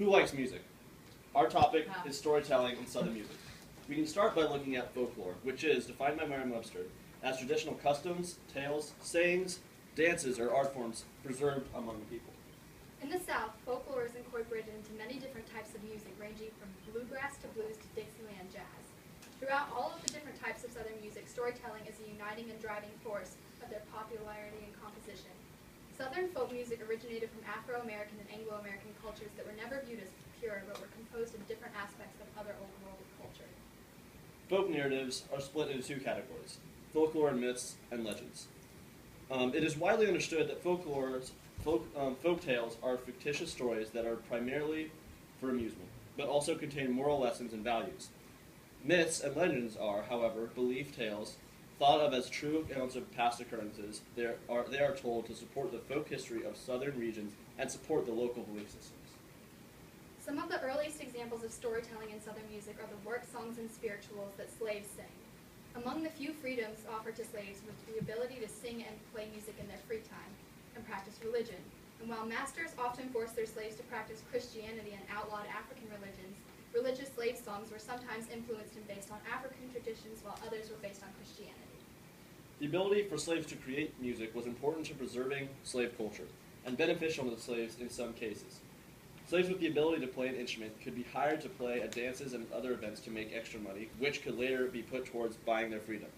Who likes music? Our topic is storytelling in Southern music. We can start by looking at folklore, which is, defined by Merriam-Webster, as traditional customs, tales, sayings, dances, or art forms preserved among the people. In the South, folklore is incorporated into many different types of music, ranging from bluegrass to blues to Dixieland jazz. Throughout all of the different types of Southern music, storytelling is a uniting and driving force of their popularity and composition. Southern folk music originated from Afro-American and Anglo-American cultures that were never viewed as pure, but were composed of different aspects of other Old World culture. Folk narratives are split into two categories: folklore and myths and legends. It is widely understood that folk tales are fictitious stories that are primarily for amusement, but also contain moral lessons and values. Myths and legends are, however, belief tales thought of as true accounts of past occurrences. They are told to support the folk history of southern regions and support the local belief systems. Some of the earliest examples of storytelling in Southern music are the work songs and spirituals that slaves sang. Among the few freedoms offered to slaves was the ability to sing and play music in their free time and practice religion. And while masters often forced their slaves to practice Christianity and outlawed African religions, religious slave songs were sometimes influenced and based on African traditions, while others were based on Christianity. The ability for slaves to create music was important to preserving slave culture, and beneficial to the slaves in some cases. Slaves with the ability to play an instrument could be hired to play at dances and other events to make extra money, which could later be put towards buying their freedom.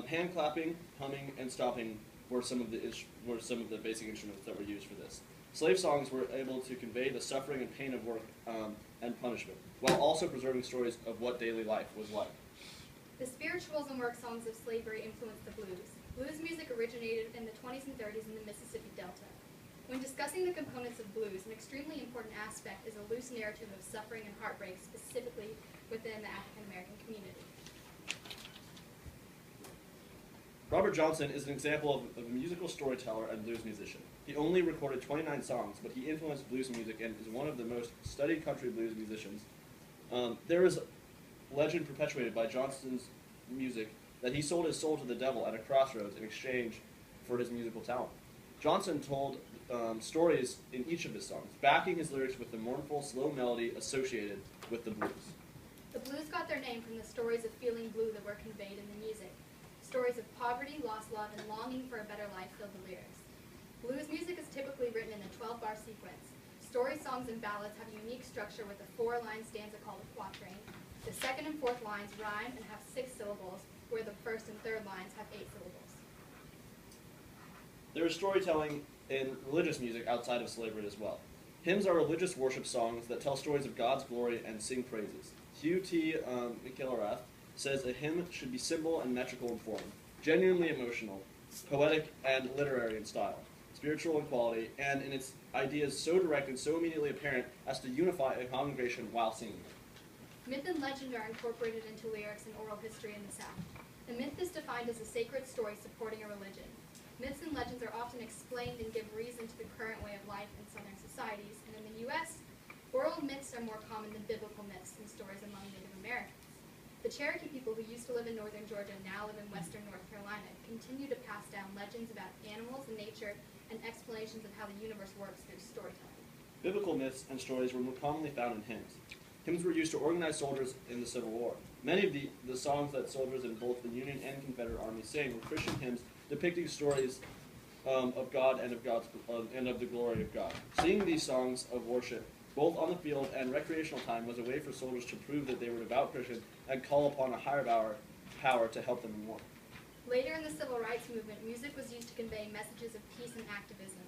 Hand clapping, humming, and stomping were some of the basic instruments that were used for this. Slave songs were able to convey the suffering and pain of work and punishment, while also preserving stories of what daily life was like. The spirituals and work songs of slavery influenced the blues. Blues music originated in the 20s and 30s in the Mississippi Delta. When discussing the components of blues, an extremely important aspect is a loose narrative of suffering and heartbreak, specifically within the African American community. Robert Johnson is an example of a musical storyteller and blues musician. He only recorded 29 songs, but he influenced blues music and is one of the most studied country blues musicians. There is legend perpetuated by Johnson's music that he sold his soul to the devil at a crossroads in exchange for his musical talent. Johnson told stories in each of his songs, backing his lyrics with the mournful, slow melody associated with the blues. The blues got their name from the stories of feeling blue that were conveyed in the music. Stories of poverty, lost love, and longing for a better life filled the lyrics. Blues music is typically written in a 12-bar sequence. Story songs and ballads have a unique structure with a 4-line stanza called a quatrain. The second and fourth lines rhyme and have 6 syllables, where the first and third lines have 8 syllables. There is storytelling in religious music outside of slavery as well. Hymns are religious worship songs that tell stories of God's glory and sing praises. Hugh T. McIlrath says a hymn should be simple and metrical in form, genuinely emotional, poetic and literary in style, spiritual in quality, and in its ideas so direct and so immediately apparent as to unify a congregation while singing it. Myth and legend are incorporated into lyrics and oral history in the South. The myth is defined as a sacred story supporting a religion. Myths and legends are often explained and give reason to the current way of life in Southern societies, and in the U.S., oral myths are more common than biblical myths and stories among Native Americans. The Cherokee people who used to live in northern Georgia and now live in western North Carolina continue to pass down legends about animals and nature and explanations of how the universe works through storytelling. Biblical myths and stories were more commonly found in hymns. Hymns were used to organize soldiers in the Civil War. Many of the songs that soldiers in both the Union and Confederate armies sang were Christian hymns depicting stories of God and of the glory of God. Singing these songs of worship, both on the field and recreational time, was a way for soldiers to prove that they were devout Christians and call upon a higher power to help them in war. Later in the Civil Rights Movement, music was used to convey messages of peace and activism.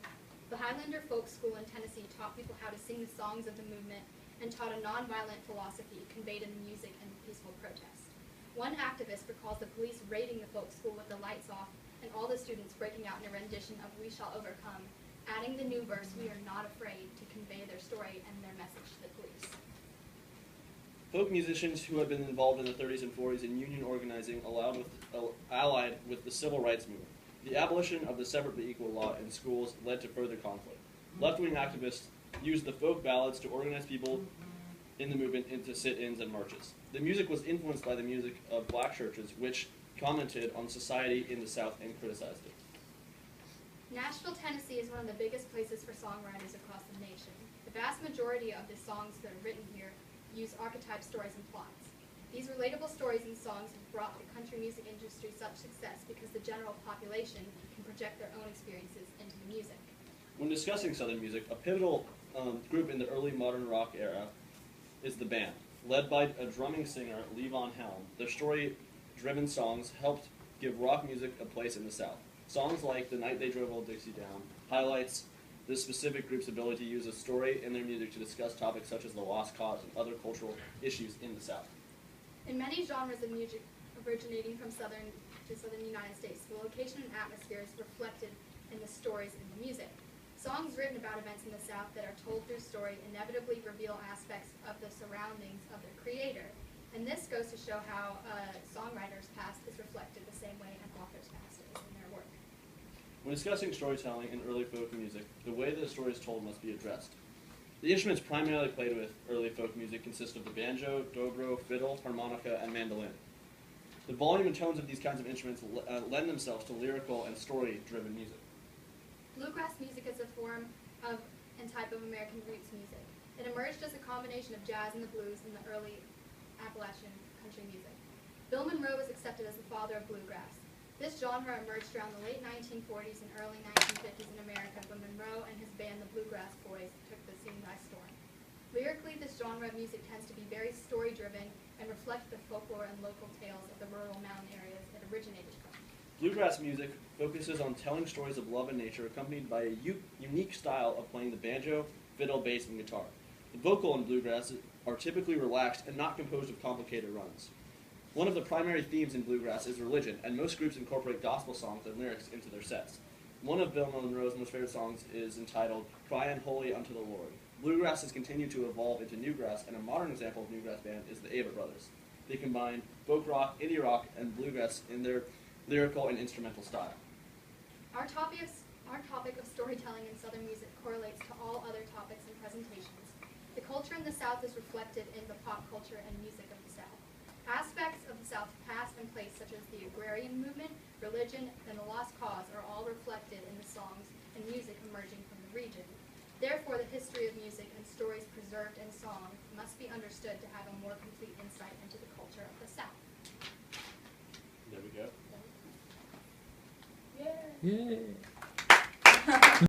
The Highlander Folk School in Tennessee taught people how to sing the songs of the movement and taught a nonviolent philosophy conveyed in the music and peaceful protest. One activist recalls the police raiding the folk school with the lights off and all the students breaking out in a rendition of We Shall Overcome, adding the new verse, We Are Not Afraid, to convey their story and their message to the police. Folk musicians who had been involved in the 30s and 40s in union organizing allied with the Civil Rights Movement. The abolition of the separate but equal law in schools led to further conflict. Left-wing activists used the folk ballads to organize people in the movement into sit-ins and marches. The music was influenced by the music of black churches, which commented on society in the South and criticized it. Nashville, Tennessee is one of the biggest places for songwriters across the nation. The vast majority majority of the songs that are written here use archetype stories and plots. These relatable stories and songs have brought the country music industry such success because the general population can project their own experiences into the music. When discussing Southern music, a pivotal group in the early modern rock era is the band. Led by a drumming singer, Levon Helm, their story-driven songs helped give rock music a place in the South. Songs like The Night They Drove Old Dixie Down highlights this specific group's ability to use a story in their music to discuss topics such as the lost cause and other cultural issues in the South. In many genres of music originating from southern United States, the location and atmosphere is reflected in the stories in the music. Songs written about events in the South that are told through story inevitably reveal aspects of the surroundings of their creator. And this goes to show how a songwriter's past is reflected the same way an author's past is in their work. When discussing storytelling in early folk music, the way that a story is told must be addressed. The instruments primarily played with early folk music consist of the banjo, dobro, fiddle, harmonica, and mandolin. The volume and tones of these kinds of instruments lend themselves to lyrical and story-driven music. Bluegrass music is a form of and type of American roots music. It emerged as a combination of jazz and the blues in the early Appalachian country music. Bill Monroe was accepted as the father of bluegrass. This genre emerged around the late 1940s and early 1950s in America when Monroe and his band, the Bluegrass Boys, took the scene by storm. Lyrically, this genre of music tends to be very story-driven and reflect the folklore and local tales of the rural mountain areas it originated from. Bluegrass music focuses on telling stories of love and nature accompanied by a unique style of playing the banjo, fiddle, bass, and guitar. The vocal in bluegrass are typically relaxed and not composed of complicated runs. One of the primary themes in bluegrass is religion, and most groups incorporate gospel songs and lyrics into their sets. One of Bill Monroe's most favorite songs is entitled Crying Holy Unto the Lord. Bluegrass has continued to evolve into newgrass, and a modern example of newgrass band is the Ava Brothers. They combine folk rock, indie rock, and bluegrass in their lyrical and instrumental style. Our topic of storytelling in Southern music correlates to all other topics and presentations. The culture in the South is reflected in the pop culture and music of the South. Aspects of the South's past and place, such as the agrarian movement, religion, and the lost cause, are all reflected in the songs and music emerging from the region. Therefore, the history of music and stories preserved in song must be understood to have a more complete insight into the culture of the South. There we go. Yay! Yay!